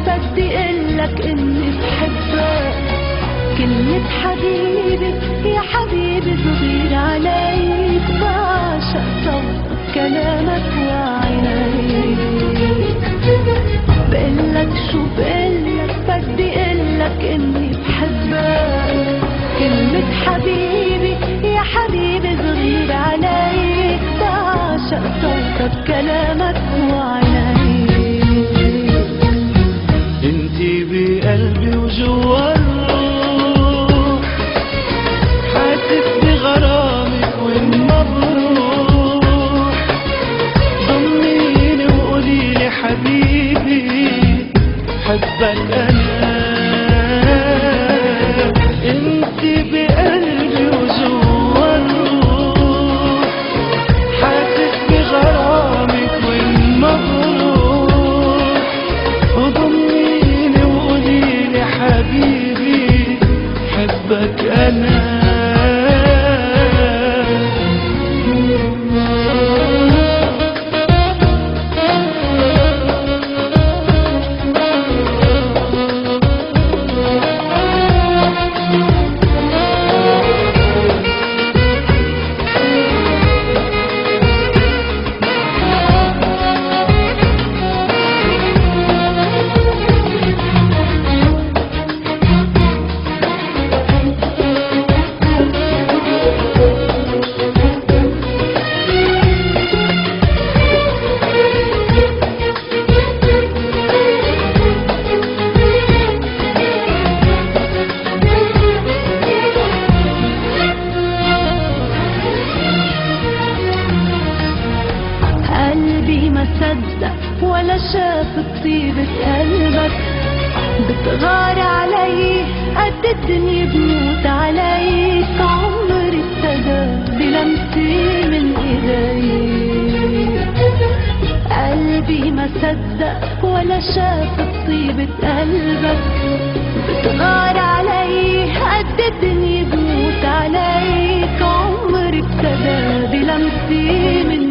بدي قلك اني بحبك، كلمة حبيبي يا حبيبي صغير عليك، بعشق صوتك كلامك وعينيك. بقلك شو بقلك بدي قلك اني بحبك، كلمة حبيبي يا حبيبي صغير عليك، بعشق صوتك كلامك وعينيك. انتي بقلبي وجوا الروح، حاسس بغرامك وين ما بروح، ضميني وقوليلي حبيبي حبك انا. انتي بقلبي وجوا الروح، حاسس بغرامك وين ما بروح، وضميني وقوليلي حبيبي حبك انا. قلبي ما صدق ولا شاف طيبة قلبك، بتغار علي قد الدنيا بموت عليك، عمري ابتدى بلمسي من ايديك. قلبي ما صدق ولا شاف طيبة قلبك، بتغار علي قد الدنيا بموت عليك، عمري ابتدى بلمسي من